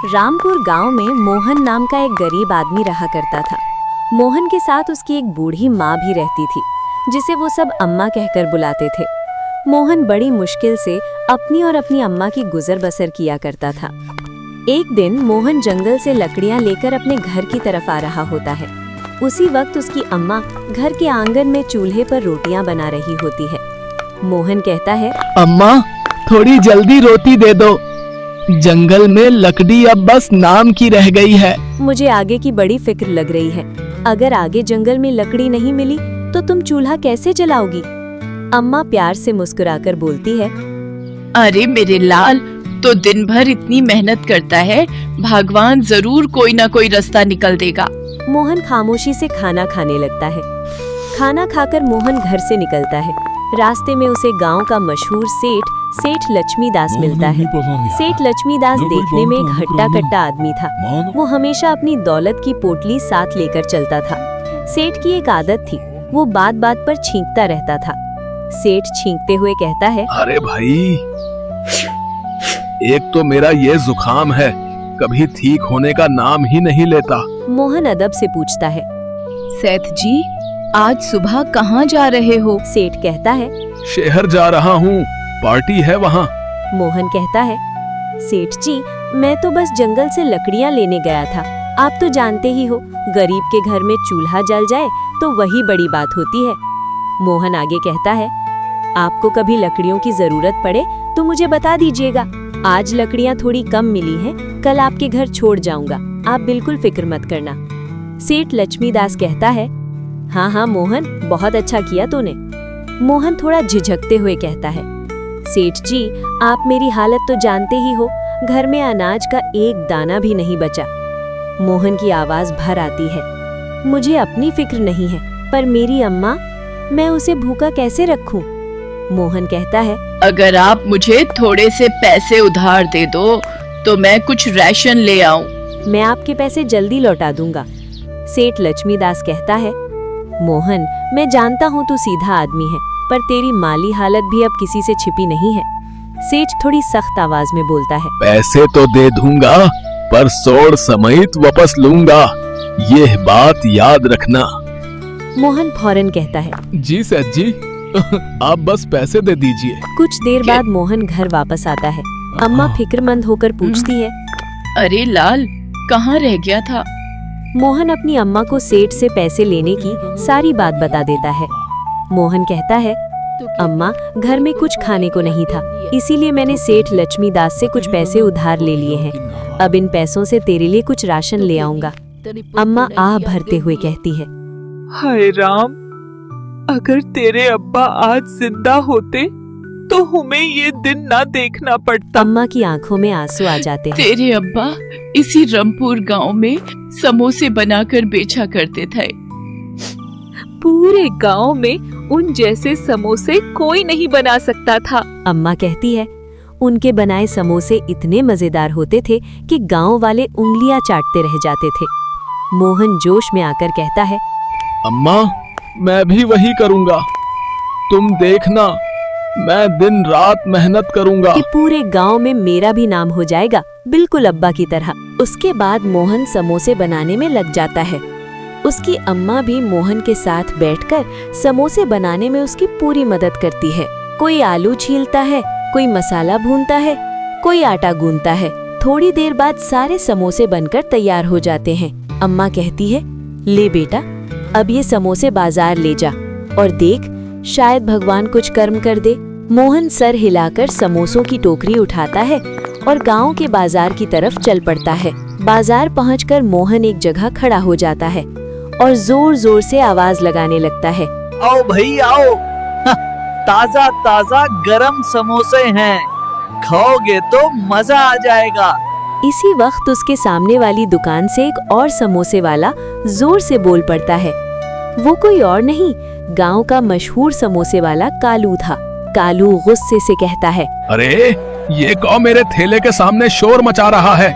रामपुर गांव में मोहन नाम का एक गरीब आदमी रहा करता था। मोहन के साथ उसकी एक बूढ़ी माँ भी रहती थी, जिसे वो सब अम्मा कहकर बुलाते थे। मोहन बड़ी मुश्किल से अपनी और अपनी अम्मा की गुजर बसर किया करता था। एक दिन मोहन जंगल से लकड़ियां लेकर अपने घर की तरफ आ रहा होता है। उसी वक्त उसकी अम्मा घर के आंगन में चूल्हे पर रोटियां बना रही होती है। मोहन कहता है, अम्मा थोड़ी जल्दी रोटी दे दो, जंगल में लकड़ी अब बस नाम की रह गई है। मुझे आगे की बड़ी फिक्र लग रही है। अगर आगे जंगल में लकड़ी नहीं मिली तो तुम चूल्हा कैसे जलाओगी? अम्मा प्यार से मुस्कुराकर बोलती है, अरे मेरे लाल, तो दिन भर इतनी मेहनत करता है, भगवान जरूर कोई ना कोई रास्ता निकल देगा। मोहन खामोशी से खाना खाने लगता है। खाना खाकर मोहन घर से निकलता है। रास्ते में उसे गांव का मशहूर सेठ लक्ष्मीदास मिलता है। सेठ लक्ष्मीदास देखने में एक हट्टा कट्टा आदमी था। वो हमेशा अपनी दौलत की पोटली साथ लेकर चलता था। सेठ की एक आदत थी, वो बात बात पर छींकता रहता था। सेठ छींकते हुए कहता है, अरे भाई, एक तो मेरा ये जुकाम है, कभी ठीक होने का नाम ही नहीं लेता। मोहन अदब से पूछता है, सेठ जी, आज सुबह कहाँ जा रहे हो? सेठ कहता है, शहर जा रहा हूँ, पार्टी है वहाँ। मोहन कहता है, सेठ जी, मैं तो बस जंगल से लकड़ियाँ लेने गया था। आप तो जानते ही हो, गरीब के घर में चूल्हा जल जाए तो वही बड़ी बात होती है। मोहन आगे कहता है, आपको कभी लकड़ियों की जरूरत पड़े तो मुझे बता दीजिएगा। आज लकड़ियाँ थोड़ी कम मिली हैं, कल आपके घर छोड़ जाऊंगा, आप बिल्कुल फिक्र मत करना। सेठ लक्ष्मीदास कहता है, हाँ हाँ मोहन, बहुत अच्छा किया तूने। मोहन थोड़ा झिझकते हुए कहता है, सेठ जी, आप मेरी हालत तो जानते ही हो, घर में अनाज का एक दाना भी नहीं बचा। मोहन की आवाज भर आती है, मुझे अपनी फिक्र नहीं है, पर मेरी अम्मा, मैं उसे भूखा कैसे रखूं? मोहन कहता है, अगर आप मुझे थोड़े से पैसे उधार दे दो तो मैं कुछ राशन ले आऊं। मैं आपके पैसे जल्दी लौटा दूंगा। सेठ लक्ष्मीदास कहता है, मोहन, मैं जानता हूँ तू सीधा आदमी है, पर तेरी माली हालत भी अब किसी से छिपी नहीं है। सेठ थोड़ी सख्त आवाज में बोलता है, पैसे तो दे दूंगा, पर सोड़ समेत वापस लूंगा, ये बात याद रखना। मोहन फौरन कहता है, जी सेठ जी, आप बस पैसे दे दीजिए। कुछ देर बाद मोहन घर वापस आता है। अम्मा फिक्रमंद होकर पूछती है, अरे लाल, कहाँ रह गया था? मोहन अपनी अम्मा को सेठ से पैसे लेने की सारी बात बता देता है। मोहन कहता है, अम्मा, घर में कुछ खाने को नहीं था, इसीलिए मैंने सेठ लक्ष्मीदास से कुछ पैसे उधार ले लिए हैं। अब इन पैसों से तेरे लिए कुछ राशन ले आऊंगा। अम्मा आह भरते हुए कहती है, हाय राम, अगर तेरे अब्बा आज जिंदा होते तो हमें ये दिन ना देखना पड़ता। अम्मा की आंखों में आंसू आ जाते हैं। तेरे अब्बा इसी रामपुर गांव में समोसे बनाकर बेचा करते थे। पूरे गांव में उन जैसे समोसे कोई नहीं बना सकता था। अम्मा कहती है, उनके बनाए समोसे इतने मजेदार होते थे कि गांव वाले उंगलियां चाटते रह जाते थे। मोहन जोश में आकर कहता है, अम्मा, मैं भी वही करूंगा, तुम देखना, मैं दिन रात मेहनत करूंगा कि पूरे गांव में मेरा भी नाम हो जाएगा, बिल्कुल अब्बा की तरह। उसके बाद मोहन समोसे बनाने में लग जाता है। उसकी अम्मा भी मोहन के साथ बैठकर समोसे बनाने में उसकी पूरी मदद करती है। कोई आलू छीलता है, कोई मसाला भूनता है, कोई आटा गूंथता है। थोड़ी देर बाद सारे समोसे बनकर तैयार हो जाते हैं। अम्मा कहती है, ले बेटा, अब ये समोसे बाजार ले जा और देख, शायद भगवान कुछ कर्म कर दे। मोहन सर हिलाकर समोसों की टोकरी उठाता है और गांव के बाजार की तरफ चल पड़ता है। बाजार पहुंचकर मोहन एक जगह खड़ा हो जाता है और जोर जोर से आवाज लगाने लगता है, आओ भाई आओ, ताजा ताजा गरम समोसे हैं, खाओगे तो मजा आ जाएगा। इसी वक्त उसके सामने वाली दुकान से एक और समोसे वाला जोर से बोल पड़ता है। वो कोई और नहीं, गांव का मशहूर समोसे वाला कालू था। कालू गुस्से से कहता है, अरे ये कौन मेरे ठेले के सामने शोर मचा रहा है?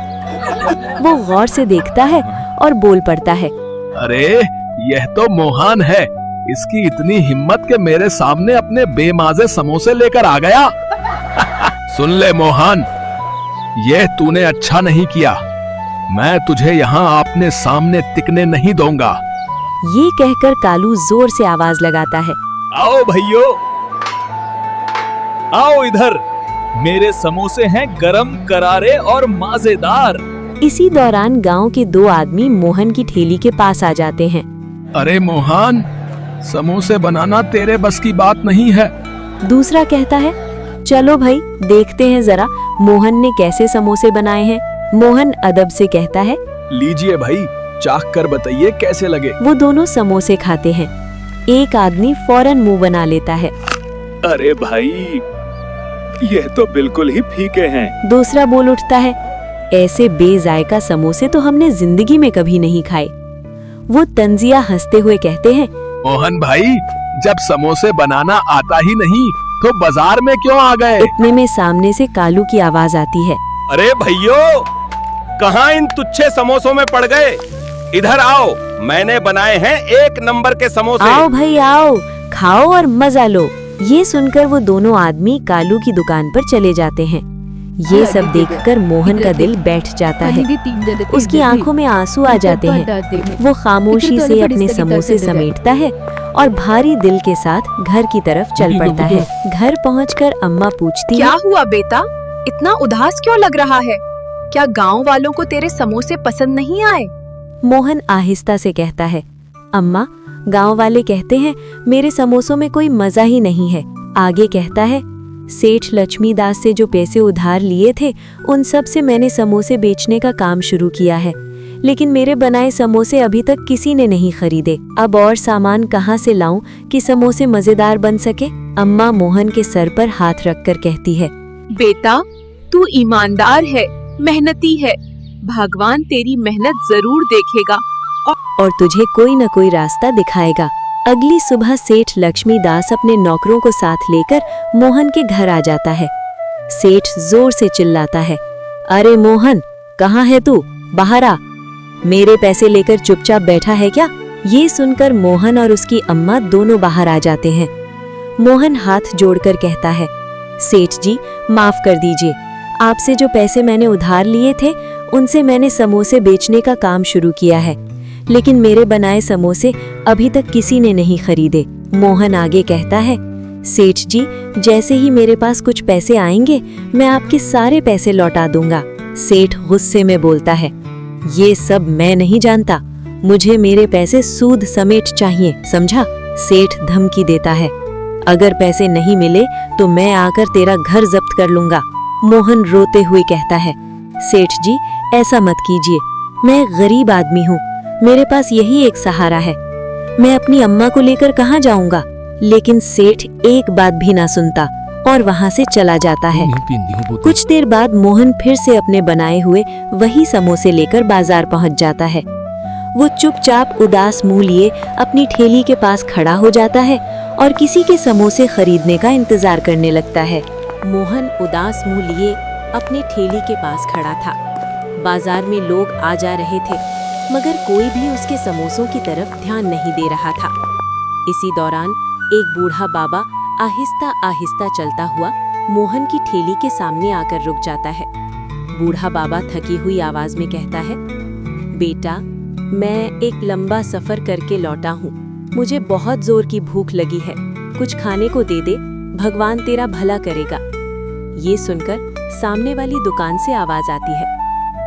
वो गौर से देखता है और बोल पड़ता है, अरे यह तो मोहन है, इसकी इतनी हिम्मत के मेरे सामने अपने बेमाजे समोसे लेकर आ गया। सुन ले मोहन, यह तूने अच्छा नहीं किया। मैं तुझे यहाँ अपने सामने टिकने नहीं दूंगा। ये कहकर कालू जोर से आवाज लगाता है। आओ भैयो, आओ इधर, मेरे समोसे हैं गरम, करारे और मजेदार। इसी दौरान गांव के दो आदमी मोहन की ठेली के पास आ जाते हैं। अरे मोहन, समोसे बनाना तेरे बस की बात नहीं है। दूसरा कहता है, चलो भाई देखते हैं जरा मोहन ने कैसे समोसे बनाए हैं। मोहन अदब से कहता है, लीजिए भाई, चाख कर बताइए कैसे लगे। वो दोनों समोसे खाते हैं। एक आदमी फौरन मुंह बना लेता है। अरे भाई, यह तो बिल्कुल ही फीके हैं। दूसरा बोल उठता है, ऐसे बेजायका समोसे तो हमने जिंदगी में कभी नहीं खाए। वो तंजिया हंसते हुए कहते हैं, मोहन भाई, जब समोसे बनाना आता ही नहीं तो बाजार में क्यों आ गए? इतने में सामने से कालू की आवाज आती है। अरे भैयो, कहाँ इन तुच्छे समोसों में पड़ गए? इधर आओ, मैंने बनाए हैं एक नंबर के समोसे। आओ भाई आओ, खाओ और मजा लो। ये सुनकर वो दोनों आदमी कालू की दुकान पर चले जाते हैं। ये सब देखकर मोहन का दिल बैठ जाता है। उसकी आंखों में आंसू आ जाते हैं। वो खामोशी से अपने समोसे समेटता है और भारी दिल के साथ घर की तरफ चल पड़ता है। घर पहुंचकर अम्मा पूछती क्या है, हुआ बेटा, इतना उदास क्यों लग रहा है? क्या गांव वालों को तेरे समोसे पसंद नहीं आए? मोहन आहिस्ता से कहता है, अम्मा, गांव वाले कहते हैं मेरे समोसों में कोई मजा ही नहीं है। आगे कहता है, सेठ लक्ष्मीदास से जो पैसे उधार लिए थे उन सब से मैंने समोसे बेचने का काम शुरू किया है, लेकिन मेरे बनाए समोसे अभी तक किसी ने नहीं खरीदे। अब और सामान कहाँ से लाऊं कि समोसे मजेदार बन सके? अम्मा मोहन के सर पर हाथ रखकर कहती है, बेटा, तू ईमानदार है, मेहनती है। भगवान तेरी मेहनत जरूर देखेगा और तुझे कोई न कोई रास्ता दिखाएगा। अगली सुबह सेठ लक्ष्मीदास अपने नौकरों को साथ लेकर मोहन के घर आ जाता है। सेठ जोर से चिल्लाता है, अरे मोहन, कहाँ है तू? बाहर आ। मेरे पैसे लेकर चुपचाप बैठा है क्या? ये सुनकर मोहन और उसकी अम्मा दोनों बाहर आ जाते हैं। मोहन हाथ जोड़कर कहता है, सेठ जी, माफ कर दीजिए। आपसे जो पैसे मैंने उधार लिए थे उनसे मैंने समोसे बेचने का काम शुरू किया है, लेकिन मेरे बनाए समोसे अभी तक किसी ने नहीं खरीदे। मोहन आगे कहता है, सेठ जी, जैसे ही मेरे पास कुछ पैसे आएंगे मैं आपके सारे पैसे लौटा दूंगा। सेठ गुस्से में बोलता है, ये सब मैं नहीं जानता, मुझे मेरे पैसे सूद समेत चाहिए, समझा? सेठ धमकी देता है, अगर पैसे नहीं मिले तो मैं आकर तेरा घर जब्त कर लूंगा। मोहन रोते हुए कहता है, सेठ जी, ऐसा मत कीजिए, मैं गरीब आदमी हूँ, मेरे पास यही एक सहारा है, मैं अपनी अम्मा को लेकर कहाँ जाऊंगा? लेकिन सेठ एक बात भी ना सुनता और वहाँ से चला जाता है। कुछ देर बाद मोहन फिर से अपने बनाए हुए वही समोसे लेकर बाजार पहुँच जाता है। वो चुपचाप उदास मुंह लिए अपनी ठेली के पास खड़ा हो जाता है और किसी के समोसे खरीदने का इंतजार करने लगता है। मोहन उदास मुंह लिए अपनी ठेली के पास खड़ा था। बाजार में लोग आ जा रहे थे, मगर कोई भी उसके समोसों की तरफ ध्यान नहीं दे रहा था। इसी दौरान एक बूढ़ा बाबा आहिस्ता आहिस्ता चलता हुआ मोहन की ठेली के सामने आकर रुक जाता है। बूढ़ा बाबा थकी हुई आवाज में कहता है, बेटा, मैं एक लंबा सफर करके लौटा हूँ, मुझे बहुत जोर की भूख लगी है, कुछ खाने को दे दे, भगवान तेरा भला करेगा। ये सुनकर सामने वाली दुकान से आवाज आती है।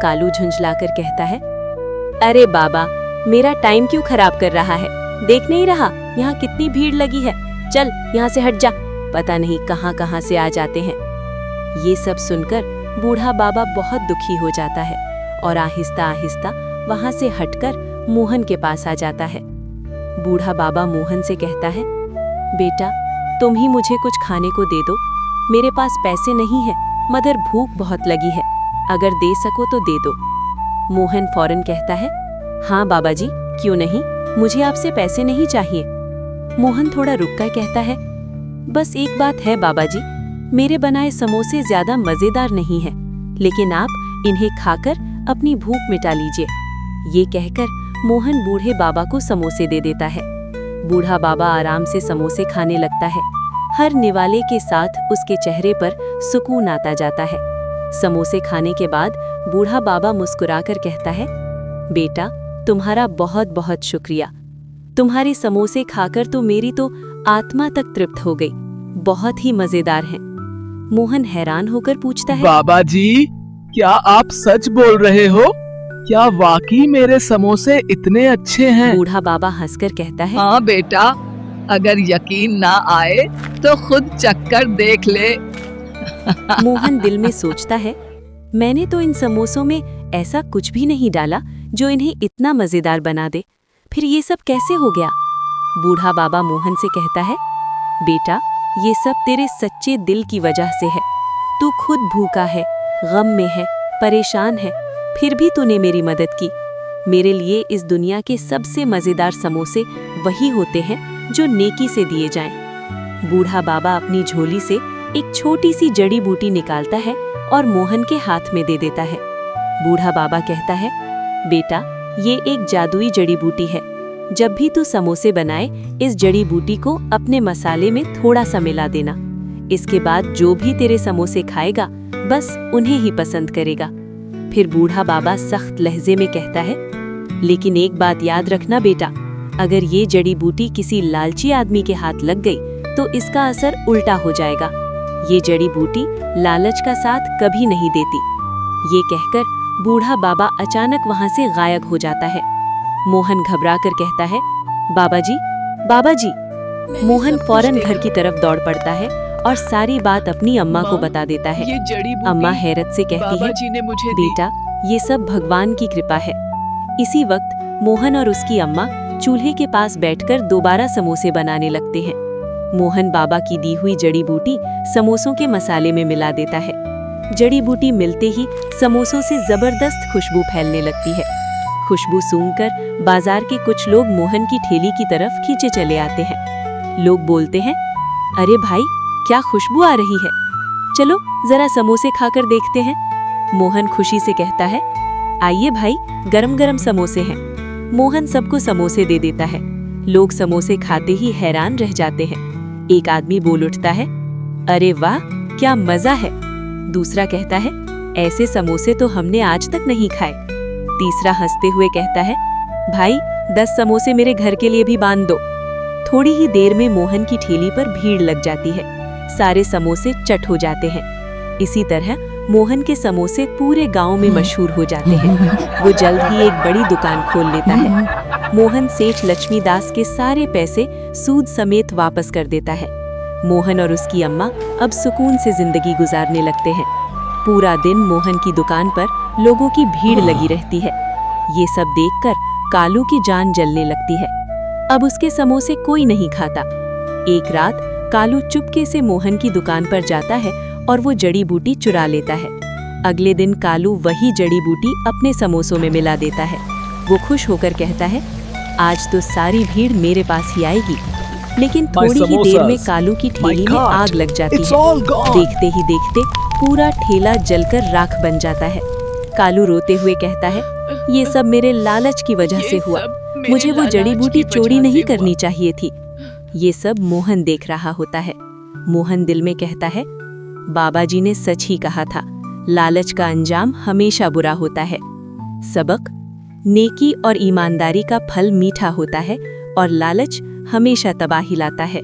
कालू झुंझलाकर कहता है, अरे बाबा, मेरा टाइम क्यों खराब कर रहा है? देख नहीं रहा यहाँ कितनी भीड़ लगी है? चल यहाँ से हट जा, पता नहीं कहाँ कहाँ से आ जाते हैं। ये सब सुनकर बूढ़ा बाबा बहुत दुखी हो जाता है और आहिस्ता आहिस्ता वहाँ से हटकर मोहन के पास आ जाता है। बूढ़ा बाबा मोहन से कहता है, बेटा, तुम ही मुझे कुछ खाने को दे दो, मेरे पास पैसे नहीं है मगर भूख बहुत लगी है, अगर दे सको तो दे दो। मोहन फौरन कहता है, हाँ बाबा जी, क्यों नहीं, मुझे आपसे पैसे नहीं चाहिए। मोहन थोड़ा रुककर कहता है, बस एक बात है बाबा जी, मेरे बनाए समोसे ज्यादा मजेदार नहीं है, लेकिन आप इन्हें खाकर अपनी भूख मिटा लीजिए। ये कहकर मोहन बूढ़े बाबा को समोसे दे देता है। बूढ़ा बाबा आराम से समोसे खाने लगता है। हर निवाले के साथ उसके चेहरे पर सुकून आता जाता है। समोसे खाने के बाद बूढ़ा बाबा मुस्कुराकर कहता है, बेटा तुम्हारा बहुत बहुत शुक्रिया। तुम्हारे समोसे खाकर तो मेरी तो आत्मा तक तृप्त हो गई। बहुत ही मजेदार हैं। मोहन हैरान होकर पूछता है, बाबा जी, क्या आप सच बोल रहे हो? क्या वाकई मेरे समोसे इतने अच्छे हैं? बूढ़ा बाबा हंसकर कहता है, हाँ बेटा, अगर यकीन ना आए तो खुद चक्कर देख ले। मोहन दिल में सोचता है, मैंने तो इन समोसों में ऐसा कुछ भी नहीं डाला जो इन्हें इतना मजेदार बना दे। फिर ये सब कैसे हो गया? बूढ़ा बाबा मोहन से कहता है, बेटा ये सब तेरे सच्चे दिल की वजह से है। तू खुद भूखा है, गम में है, परेशान है, फिर भी तूने मेरी मदद की। मेरे लिए इस दुनिया के सबसे मजेदार समोसे वही होते हैं जो नेकी से दिए जाएं। बूढ़ा बाबा अपनी झोली से एक छोटी सी जड़ी बूटी निकालता है और मोहन के हाथ में दे देता है। बूढ़ा बाबा कहता है, बेटा ये एक जादुई जड़ी बूटी है। जब भी तू समोसे बनाए, इस जड़ी बूटी को अपने मसाले में थोड़ा सा मिला देना। इसके बाद जो भी तेरे समोसे खाएगा बस उन्हें ही पसंद करेगा। फिर बूढ़ा बाबा सख्त लहजे में कहता है, लेकिन एक बात याद रखना बेटा, अगर ये जड़ी बूटी किसी लालची आदमी के हाथ लग गई तो इसका असर उल्टा हो जाएगा। ये जड़ी बूटी लालच का साथ कभी नहीं देती। ये कहकर बूढ़ा बाबा अचानक वहां से गायब हो जाता है। मोहन घबराकर कहता है, बाबाजी, बाबाजी। मोहन फौरन घर की तरफ दौड़ पड़ता है और सारी बात अपनी अम्मा को बता देता है। ये जड़ी बूटी अम्मा हैरत से कहती है, बाबाजी ने मुझे दी। बेटा ये सब भगवान की कृपा है। इसी वक्त मोहन और उसकी अम्मा चूल्हे के पास बैठकर दोबारा समोसे बनाने लगते हैं। मोहन बाबा की दी हुई जड़ी बूटी समोसों के मसाले में मिला देता है। जड़ी बूटी मिलते ही समोसों से जबरदस्त खुशबू फैलने लगती है। खुशबू सूंघकर बाजार के कुछ लोग मोहन की ठेली की तरफ खींचे चले आते हैं। लोग बोलते हैं, अरे भाई क्या खुशबू आ रही है, चलो जरा समोसे खाकर देखते हैं। मोहन खुशी से कहता है, आइए भाई, गरम गरम समोसे हैं। मोहन सबको समोसे दे देता है। लोग समोसे खाते ही हैरान रह जाते हैं। एक आदमी बोल उठता है, अरे वाह क्या मजा है। दूसरा कहता है, ऐसे समोसे तो हमने आज तक नहीं खाए। तीसरा हंसते हुए कहता है, भाई 10 समोसे मेरे घर के लिए भी बांध दो। थोड़ी ही देर में मोहन की ठेली पर भीड़ लग जाती है। सारे समोसे चट हो जाते हैं। इसी तरह मोहन के समोसे पूरे गांव में मशहूर हो जाते हैं। वो जल्द ही एक बड़ी दुकान खोल लेता है। मोहन सेठ लक्ष्मीदास के सारे पैसे सूद समेत वापस कर देता है। मोहन और उसकी अम्मा अब सुकून से जिंदगी गुजारने लगते हैं। पूरा दिन मोहन की दुकान पर लोगों की भीड़ लगी रहती है। ये सब देखकर कालू की जान जलने लगती है। अब उसके समोसे कोई नहीं खाता। एक रात कालू चुपके से मोहन की दुकान पर जाता है और वो जड़ी बूटी चुरा लेता है। अगले दिन कालू वही जड़ी बूटी अपने समोसों में मिला देता है। वो खुश होकर कहता है, आज तो सारी भीड़ मेरे पास ही आएगी। लेकिन थोड़ी ही देर में कालू की ठेली में आग लग जाती है। देखते ही देखते पूरा ठेला जलकर राख बन जाता है। कालू रोते हुए कहता है, ये सब मेरे लालच की वजह से हुआ। मुझे वो जड़ी बूटी चोरी नहीं करनी चाहिए थी। ये सब मोहन देख रहा होता है। मोहन दिल में कहता है, बाबाजी ने सच ही कहा था, लालच का अंजाम हमेशा बुरा होता है। सबक, नेकी और ईमानदारी का फल मीठा होता है और लालच हमेशा तबाही लाता है।